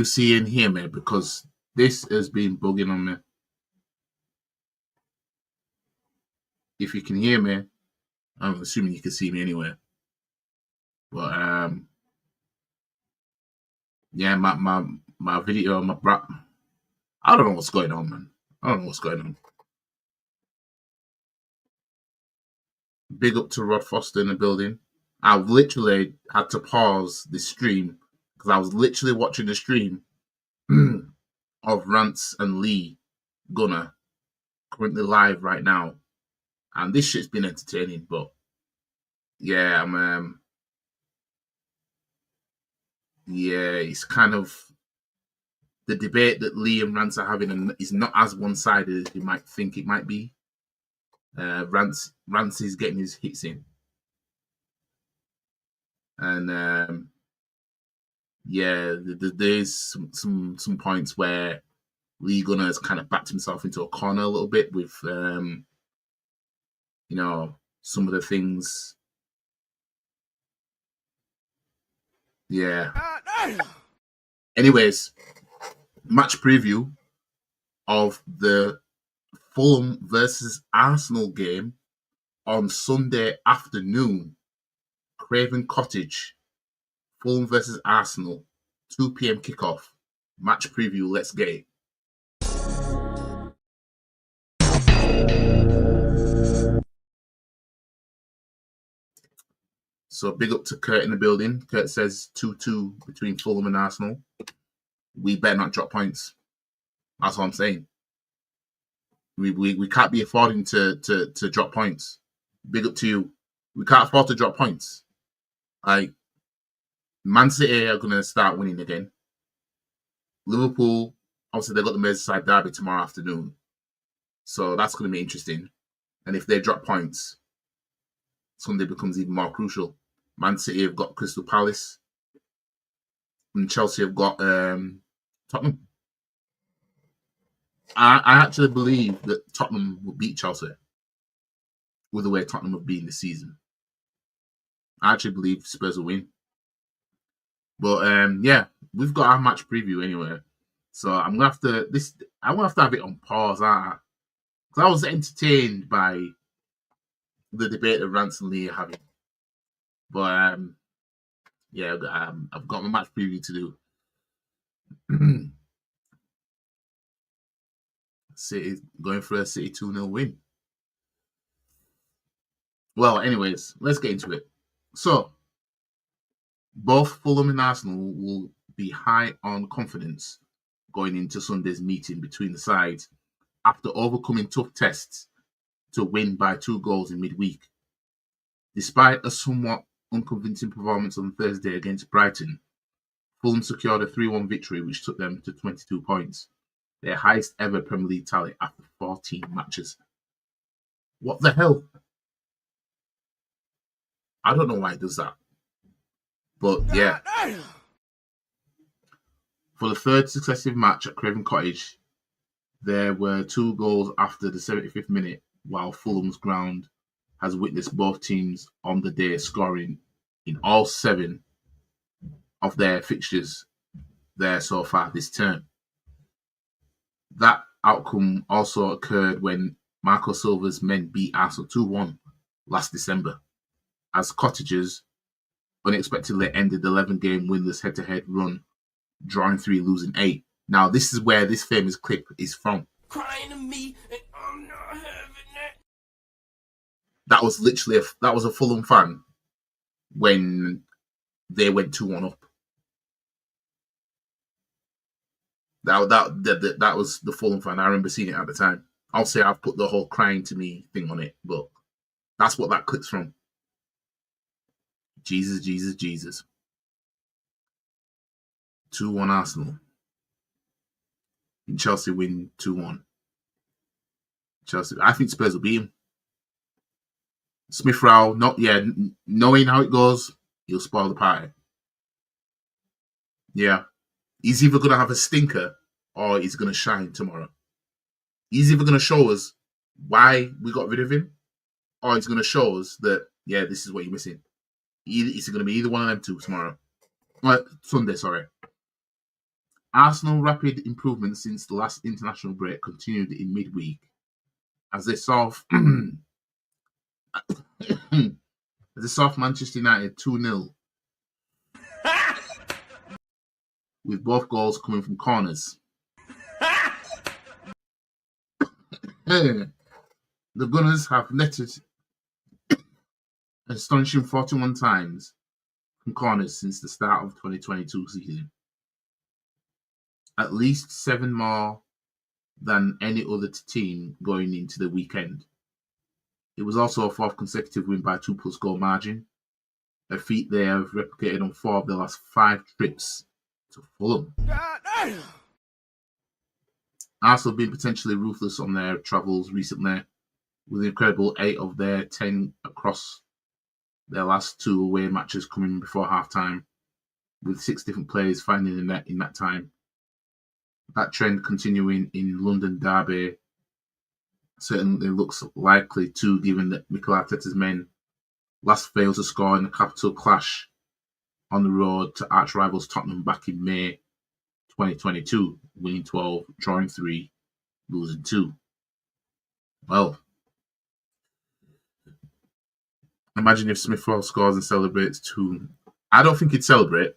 you see and hear me? Because this has been bugging on me. If you can hear me, I'm assuming you can see me anyway. But yeah, my video, I don't know what's going on, man. I don't know what's going on. Big up to Rod Foster in the building. I literally had to pause the stream because I was literally watching the stream of Rance and Lee Gunner currently live right now, and this shit's been entertaining. But yeah, it's kind of the debate that Lee and Rance are having, and is not as one-sided as you might think it might be. Rance is getting his hits in, and there's some points where Lee Gunner has kind of backed himself into a corner a little bit with some of the things. Yeah. Anyways, match preview of the Fulham versus Arsenal game on Sunday afternoon. Craven Cottage. Fulham versus Arsenal. 2 p.m. kickoff. Match preview. Let's get it. So big up to Kurt in the building. Kurt says 2-2 between Fulham and Arsenal. We better not drop points. That's what I'm saying. We can't be affording to drop points. Big up to you. We can't afford to drop points. Like, Man City are going to start winning again. Liverpool, obviously, they've got the Merseyside derby tomorrow afternoon. So that's going to be interesting. And if they drop points, Sunday becomes even more crucial. Man City have got Crystal Palace. And Chelsea have got Tottenham. I actually believe that Tottenham will beat Chelsea with the way Tottenham have been this season. I actually believe Spurs will win. But yeah, we've got our match preview anyway. So I'm gonna have to have it on pause, because I was entertained by the debate that Rance and Lee are having. But yeah, I've got my match preview to do. City going for a City 2-0 win. Well, anyways, let's get into it. So, both Fulham and Arsenal will be high on confidence going into Sunday's meeting between the sides after overcoming tough tests to win by 2 goals in midweek. Despite a somewhat unconvincing performance on Thursday against Brighton, Fulham secured a 3-1 victory which took them to 22 points, their highest ever Premier League tally after 14 matches. What the hell? I don't know why it does that. But yeah. For the third successive match at Craven Cottage, there were 2 goals after the 75th minute, while Fulham's ground has witnessed both teams on the day scoring in all 7 of their fixtures there so far this term. That outcome also occurred when Marco Silva's men beat Arsenal 2-1 last December, as Cottagers unexpectedly ended the 11-game winless head-to-head run, drawing 3, losing 8. Now, this is where this famous clip is from. Crying to me, and I'm not having it. That was literally a Fulham fan when they went 2-1 up. That was the Fulham fan. I remember seeing it at the time. I'll say I've put the whole crying to me thing on it, but that's what that clip's from. Jesus, Jesus, Jesus. 2-1 Arsenal. And Chelsea win 2-1. Chelsea. I think Spurs will beat him. Smith Rowe, knowing how it goes, he'll spoil the party. Yeah. He's either going to have a stinker or he's going to shine tomorrow. He's either going to show us why we got rid of him, or he's going to show us that, yeah, this is what you're missing. It's going to be either one of them two tomorrow. Sunday, sorry. Arsenal rapid improvement since the last international break continued in midweek as they saw Manchester United 2-0 with both goals coming from corners. The Gunners have netted an astonishing 41 times from corners since the start of 2022 season. At least 7 more than any other team going into the weekend. It was also a 4th consecutive win by 2+ goal margin, a feat they have replicated on 4 of their last 5 trips to Fulham. Arsenal have been potentially ruthless on their travels recently, with an incredible 8 of their 10 across their last 2 away matches coming before half-time, with 6 different players finding the net in that time. That trend continuing in London derby certainly looks likely too, given that Mikel Arteta's men last failed to score in a capital clash on the road to arch-rivals Tottenham back in May 2022, winning 12, drawing 3, losing 2. Well, imagine if Smith Rowe scores and celebrates 2. I don't think he'd celebrate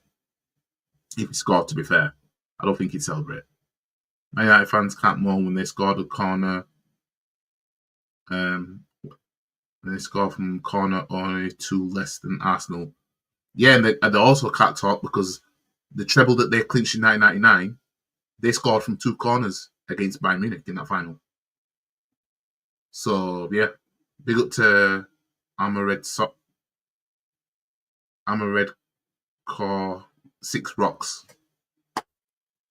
if he scored, to be fair. I don't think he'd celebrate. Man United fans can't moan when they scored a corner. They score from corner only 2 less than Arsenal. Yeah, and they also can't talk because the treble that they clinched in 1999, they scored from 2 corners against Bayern Munich in that final. So, yeah, big up to Red Core 6 Rocks.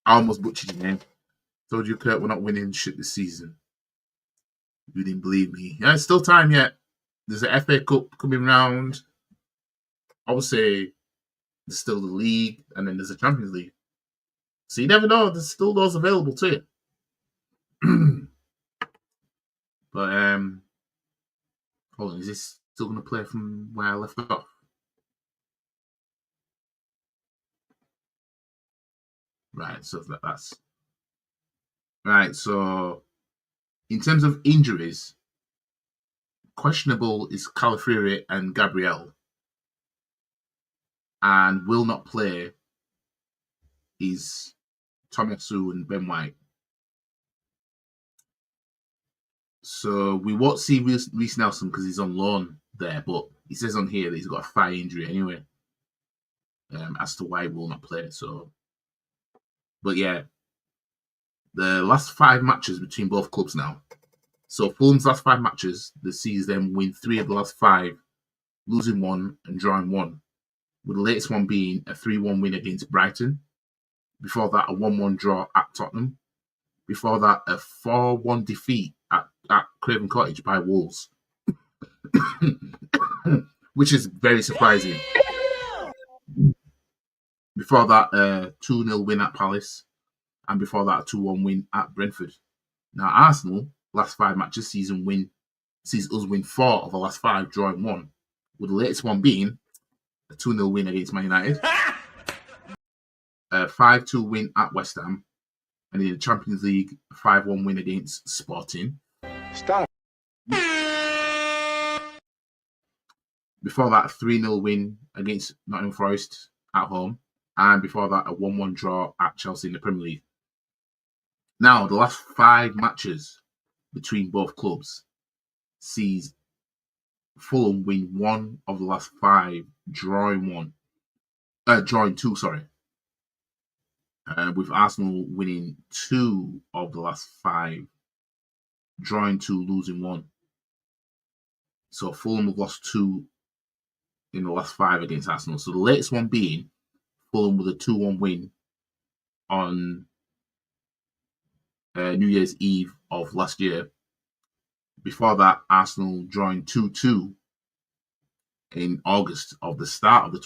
I almost butchered your name. Told you, Kurt, we're not winning shit this season. You didn't believe me. Yeah, it's still time yet. There's an FA Cup coming round. I would say there's still the league, and then there's a Champions League. So you never know. There's still those available to you. But hold on, is this still going to play from where I left off? Right, so that's right. So in terms of injuries, questionable is Calafiori and Gabriel, and will not play is Tomiyasu and Ben White. So we won't see Reece Nelson because he's on loan there, but he says on here that he's got a thigh injury anyway, as to why he will not play. So, but yeah, the last 5 matches between both clubs now. So Fulham's last 5 matches, the sees them win 3 of the last 5, losing 1 and drawing 1, with the latest one being a 3-1 win against Brighton. Before that, a 1-1 draw at Tottenham. Before that, a 4-1 defeat at Craven Cottage by Wolves, which is very surprising. Before that, a 2-0 win at Palace, and before that, a 2-1 win at Brentford. Now, Arsenal, last 5 matches, sees us win 4 of the last 5, drawing 1, with the latest one being a 2-0 win against Man United, a 5-2 win at West Ham, and in the Champions League, a 5-1 win against Sporting. Stop. Before that, a 3-0 win against Nottingham Forest at home, and before that, a 1-1 draw at Chelsea in the Premier League. Now, the last 5 matches between both clubs sees Fulham win 1 of the last 5, drawing 2, with Arsenal winning 2 of the last 5, drawing 2, losing 1. So Fulham have lost 2 in the last 5 against Arsenal. So the latest one being Fulham with a 2-1 win on New Year's Eve of last year. Before that, Arsenal drawing 2-2 in August of the start of the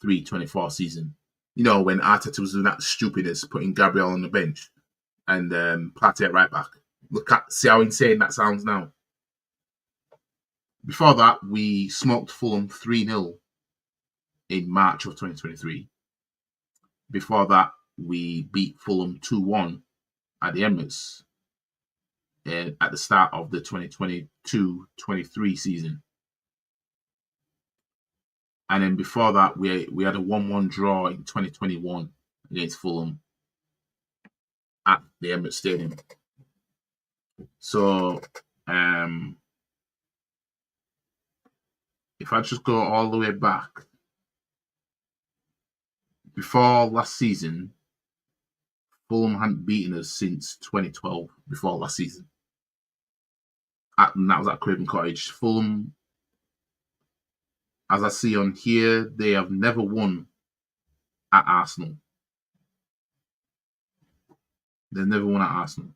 2023-24 season. You know, when Arteta was doing that stupidness, putting Gabriel on the bench and Partey at right back. See how insane that sounds now. Before that, we smoked Fulham 3-0 in March of 2023. Before that, we beat Fulham 2-1 at the Emirates at the start of the 2022-23 season. And then before that, we had a 1-1 draw in 2021 against Fulham at the Emirates Stadium. So, if I just go all the way back, before last season, Fulham hadn't beaten us since 2012, before last season. And that was at Craven Cottage. Fulham, as I see on here, they have never won at Arsenal. They've never won at Arsenal.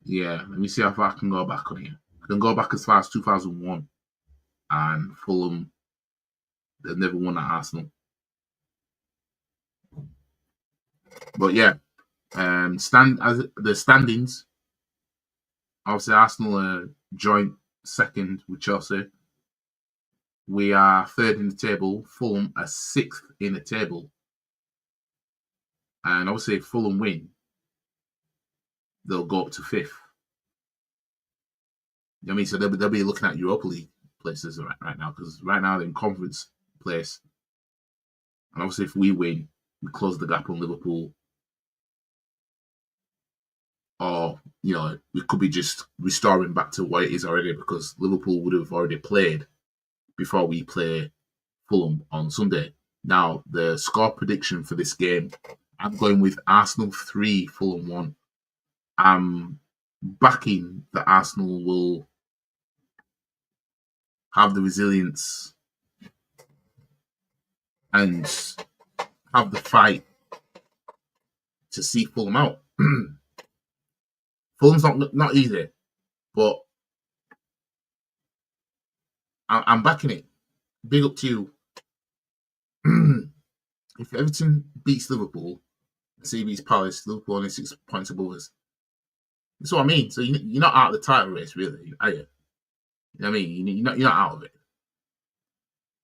Yeah, let me see how far I can go back on here. I can go back as far as 2001. And Fulham, they've never won at Arsenal. But yeah, as the standings, obviously Arsenal are joint second with Chelsea. We are third in the table. Fulham are sixth in the table. And obviously, if Fulham win, they'll go up to fifth. I mean, so they'll be looking at Europa League places right now, because right now they're in conference place. And obviously, if we win, we close the gap on Liverpool. Or, we could be just restoring back to what it is already, because Liverpool would have already played before we play Fulham on Sunday. Now, the score prediction for this game, I'm going with Arsenal 3, Fulham 1. I'm backing that Arsenal will have the resilience and have the fight to see Fulham out. Fulham's not easy, but I'm backing it. Big up to you. If Everton beats Liverpool, say beats Palace, Liverpool only 6 points above us. That's what I mean. So you're not out of the title race, really, are you? You know what I mean? You're not out of it.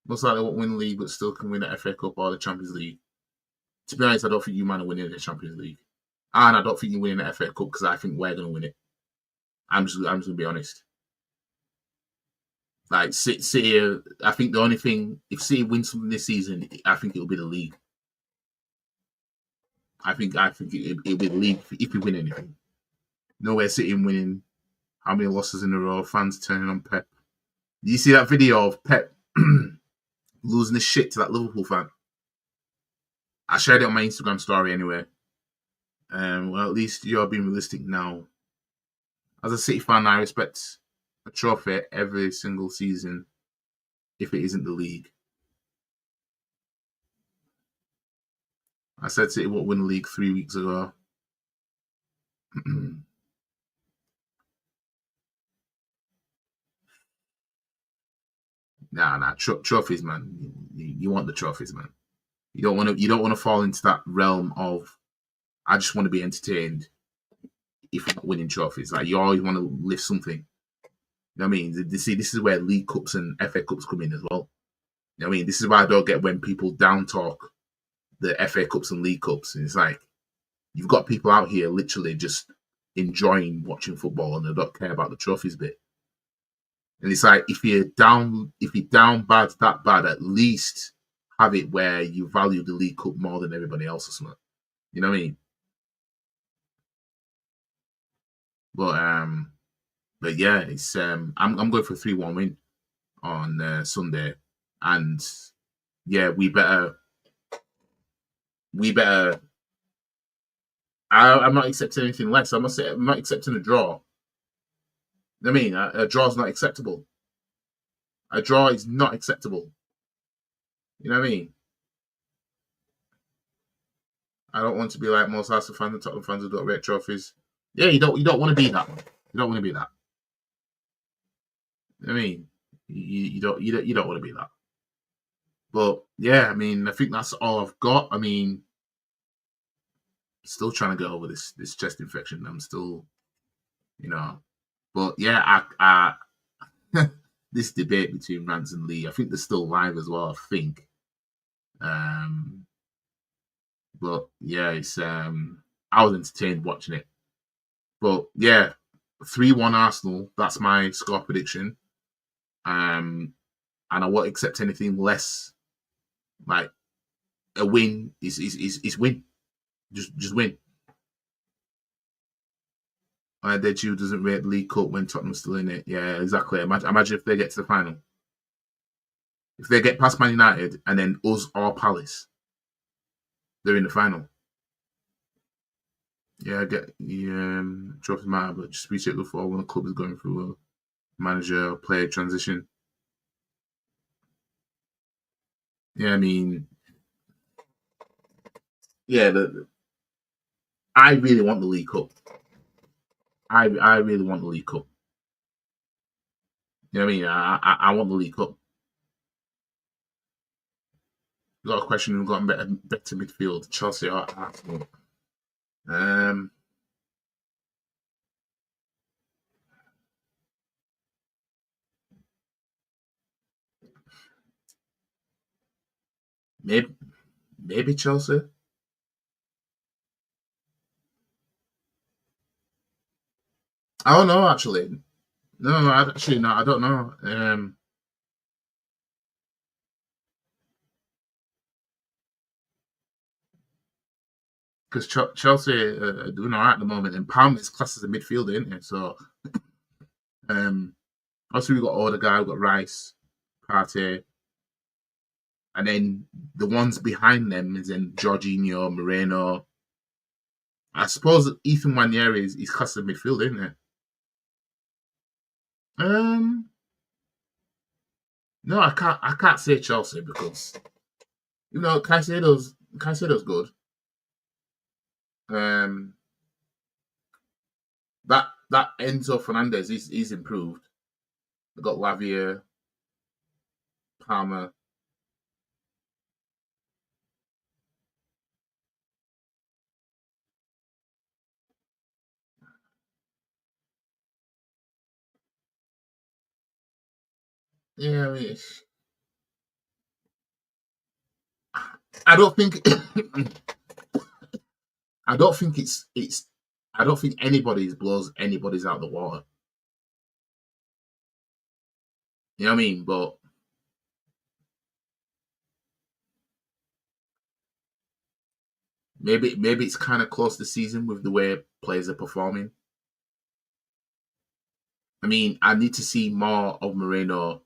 Most likely won't win the league, but still can win the FA Cup or the Champions League. To be honest, I don't think you man are winning the Champions League. And I don't think you're winning the FA Cup, because I think we're going to win it. I'm just going to be honest. Like, City, I think the only thing, if City wins something this season, I think it'll be the league. I think it'll be the league if we win anything. Nowhere City winning. How many losses in a row? Fans turning on Pep. Do you see that video of Pep losing his shit to that Liverpool fan? I shared it on my Instagram story anyway. Well, at least you're being realistic now. As a City fan, I expect a trophy every single season if it isn't the league. I said City won't win the league 3 weeks ago. Nah. Trophies, man. You want the trophies, man. You don't want to fall into that realm of, I just want to be entertained if you're not winning trophies. Like, you always want to lift something. You know what I mean? See, this is where League Cups and FA Cups come in as well. You know what I mean? This is why I don't get when people down talk the FA Cups and League Cups. And it's like, you've got people out here literally just enjoying watching football, and they don't care about the trophies bit. And it's like, if you're down bad, that bad, at least have it where you value the League Cup more than everybody else or something. You know what I mean? But yeah, it's I'm going for a 3-1 win on Sunday, and yeah, we better. I'm not accepting anything less. I'm not accepting a draw. I mean, a draw is not acceptable. A draw is not acceptable. You know what I mean? I don't want to be like most Arsenal fans and Tottenham fans who don't rate trophies. Yeah, you don't want to be that one. You don't want to be that. I mean, you don't want to be that. But yeah, I mean, I think that's all I've got. I mean, still trying to get over this chest infection. I'm still, but yeah, I this debate between Rance and Lee. I think they're still live as well. I think. Um, but yeah, it's I was entertained watching it. But yeah, 3-1 Arsenal. That's my score prediction. And I won't accept anything less. Like a win is win. Just win. That you doesn't rate the League Cup when Tottenham's still in it. Yeah, exactly. Imagine if they get to the final. If they get past Man United and then us or Palace, they're in the final. Yeah, I get trophy matter, but just reach it before when the club is going through a manager or player transition. Yeah, I mean, yeah, I really want the League Cup. I really want the League Cup. You know what I mean? I want the League Cup. Got a question who got better midfield, Chelsea or Arsenal? Maybe Chelsea. I don't know actually. No, actually no, I don't know. Because Chelsea are doing all right at the moment, and Palmer is classed as a midfielder, isn't it? So, also we got Odegaard, we got Rice, Partey, and then the ones behind them is in Jorginho, Moreno. I suppose Ethan Wanyeri is classed as a midfielder, isn't it? No, I can't say Chelsea because Caicedo's good. Um, that Enzo Fernandez he's improved. They got Lavia, Palmer. Yeah, I mean, I don't think I don't think it's I don't think anybody's blows anybody's out of the water. You know what I mean? But maybe it's kind of close to season with the way players are performing. I mean, I need to see more of Moreno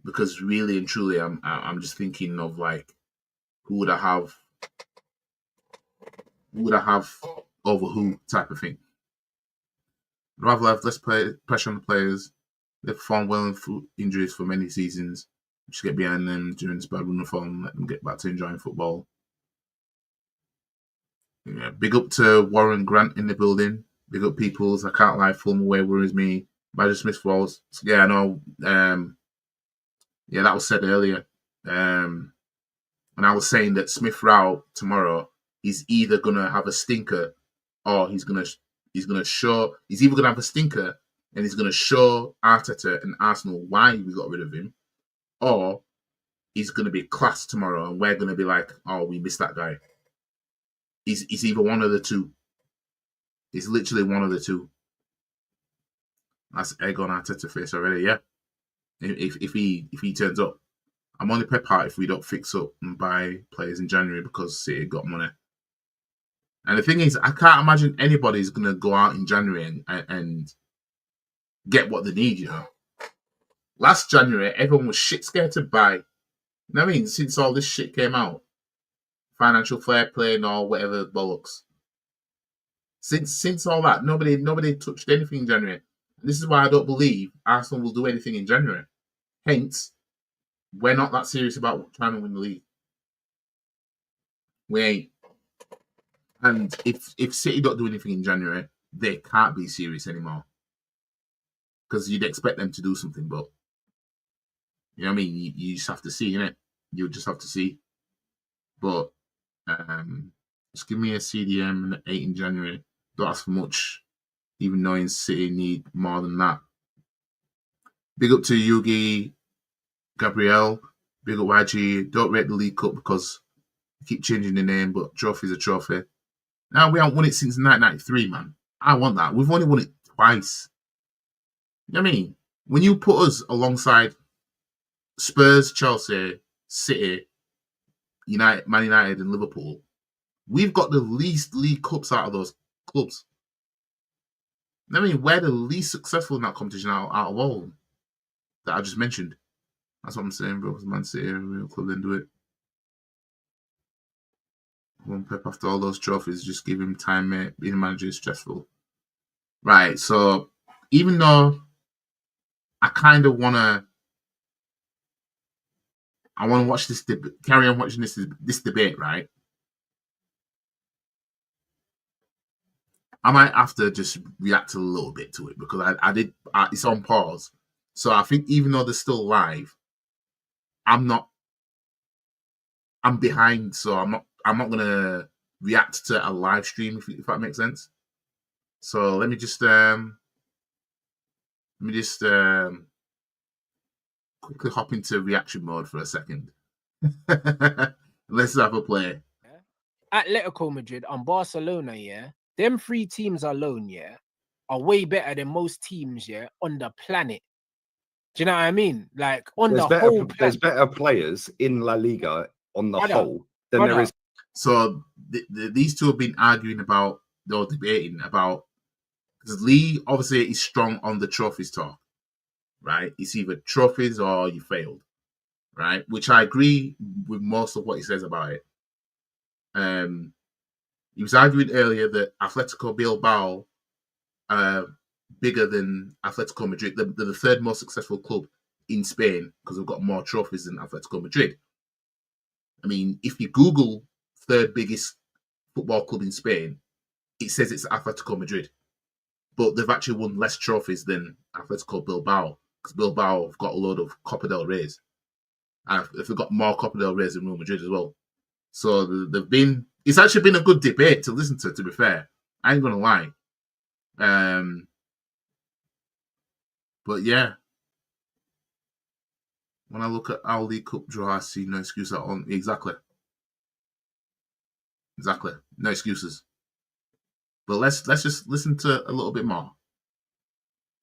because really and truly, I'm just thinking of like who would I have, over who type of thing. I'd rather have less pressure on the players. They perform well in injuries for many seasons. Just get behind them during this bad run of form and let them get back to enjoying football. Yeah, big up to Warren Grant in the building. Big up peoples. I can't lie, Fulham away worries me. Badger Smith Falls. Yeah, I know. Yeah, that was said earlier. And I was saying that Smith Rowe tomorrow he's either gonna have a stinker or he's either gonna have a stinker and he's gonna show Arteta and Arsenal why we got rid of him, or he's gonna be class tomorrow and we're gonna be like, oh, we missed that guy. He's either one of the two. He's literally one of the two. That's egg on Arteta face already. Yeah, if he turns up, I'm only pep out if we don't fix up and buy players in January because City got money. And the thing is, I can't imagine anybody's gonna go out in January and get what they need. You know, last January everyone was shit scared to buy. You know what I mean? Since all this shit came out, financial fair play and all whatever bollocks. Since all that, nobody touched anything in January. And this is why I don't believe Arsenal will do anything in January. Hence, we're not that serious about trying to win the league. We ain't. And if City don't do anything in January, they can't be serious anymore. Because you'd expect them to do something, but you know what I mean? You just have to see, innit? You just have to see. But just give me a CDM and 8 in January. Don't ask for much, even knowing City need more than that. Big up to Yugi, Gabrielle. Big up YG. Don't rate the League Cup because you keep changing the name, but trophy's a trophy. Now, we haven't won it since 1993, man. I want that. We've only won it twice. You know what I mean? When you put us alongside Spurs, Chelsea, City, United, Man United, and Liverpool, we've got the least League Cups out of those clubs. I mean, we're the least successful in that competition out of all that I just mentioned. That's what I'm saying, bro. Because Man City, real club, didn't do it. One Pep after all those trophies, just give him time, mate. Being a manager is stressful. Right, so even though I kind of want to watch this, carry on watching this debate, right? I might have to just react a little bit to it because it's on pause. So I think even though they're still live, I'm behind, so I'm not gonna react to a live stream if that makes sense. So let me just quickly hop into reaction mode for a second. Let's have a play. Atletico Madrid and Barcelona, yeah, them three teams alone, yeah, are way better than most teams, yeah, on the planet. Do you know what I mean? Like there's better players in La Liga on the whole than there is. So these two have been arguing about, or debating about, because Lee obviously is strong on the trophies talk, right? It's either trophies or you failed, right? Which I agree with most of what he says about it. He was arguing earlier that Atletico Bilbao are bigger than Atletico Madrid. They're the third most successful club in Spain because they've got more trophies than Atletico Madrid. I mean, if you Google third biggest football club in Spain, it says it's Atletico Madrid. But they've actually won less trophies than Atletico Bilbao because Bilbao have got a load of Copa del Rey's. And they've got more Copa del Rey's than Real Madrid as well. So it's actually been a good debate to listen to be fair. I ain't going to lie. But yeah. When I look at our League Cup draw, I see no excuse on exactly. No excuses. But let's just listen to a little bit more.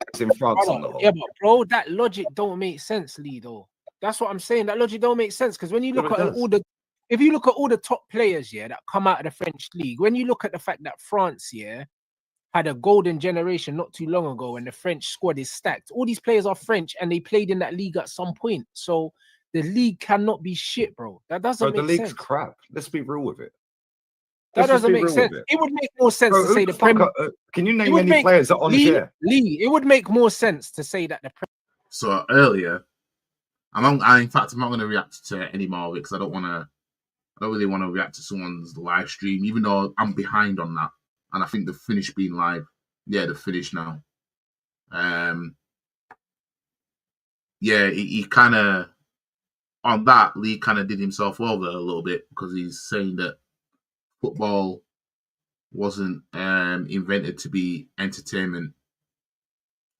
It's in France on the whole. Yeah, but bro, that logic don't make sense, Lee, though. That's what I'm saying. That logic don't make sense because when you look at if you look at all the top players, yeah, that come out of the French league, when you look at the fact that France, yeah, had a golden generation not too long ago and the French squad is stacked. All these players are French and they played in that league at some point. So the league cannot be shit, bro. That doesn't make sense. The league's crap. Let's be real with it. That doesn't make sense. It would make more sense to say the Premier. Can you name any players that are on share? Lee, it would make more sense to say that the Premier. So earlier, in fact, I'm not going to react to any more of it because I don't really want to react to someone's live stream, even though I'm behind on that. And I think they've finished being live. Yeah, they've finished now. Yeah, he kind of, on that, Lee kind of did himself over a little bit because he's saying that football wasn't invented to be entertainment.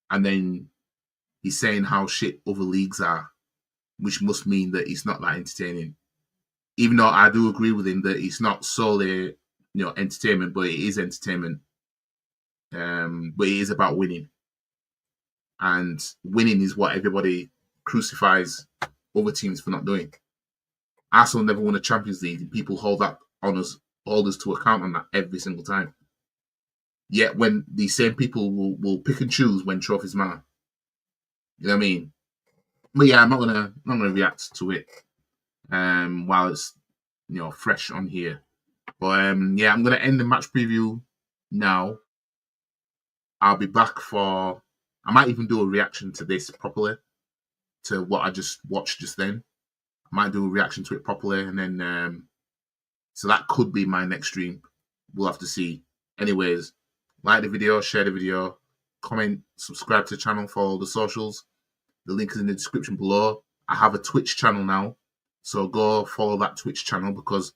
And then he's saying how shit other leagues are, which must mean that it's not that entertaining. Even though I do agree with him that it's not solely, entertainment, but it is entertainment. But it is about winning. And winning is what everybody crucifies other teams for not doing. Arsenal never won a Champions League, and people hold us to account on that every single time. Yet when these same people will pick and choose when trophies matter. You know what I mean? But yeah, I'm not gonna react to it while it's fresh on here. But yeah, I'm gonna end the match preview now. I'll be back I might even do a reaction to this properly, to what I just watched just then. I might do a reaction to it properly, and then so that could be my next stream. We'll have to see. Anyways, like the video, share the video, comment, subscribe to the channel, follow the socials. The link is in the description below. I have a Twitch channel now, so go follow that Twitch channel because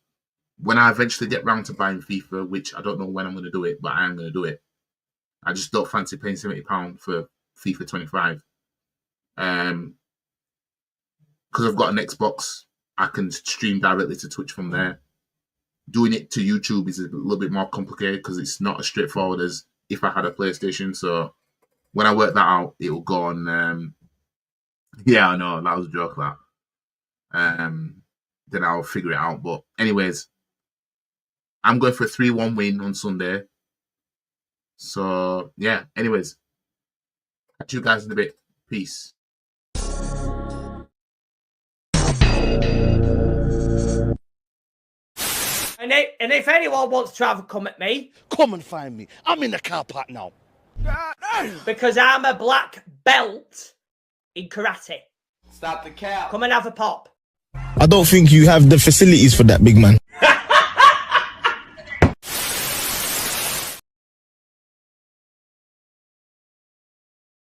when I eventually get round to buying FIFA, which I don't know when I'm going to do it, but I am going to do it. I just don't fancy paying £70 for FIFA 25. Because I've got an Xbox, I can stream directly to Twitch from there. Doing it to YouTube is a little bit more complicated because it's not as straightforward as if I had a PlayStation. So when I work that out, it will go on. Yeah, I know that was a joke. That then I'll figure it out. But anyways, I'm going for a 3-1 win on Sunday. So yeah. Anyways, catch you guys in a bit. Peace. And if anyone wants to have a come at me, come and find me. I'm in the car park now. Because I'm a black belt in karate. Stop the cap. Come and have a pop. I don't think you have the facilities for that, big man.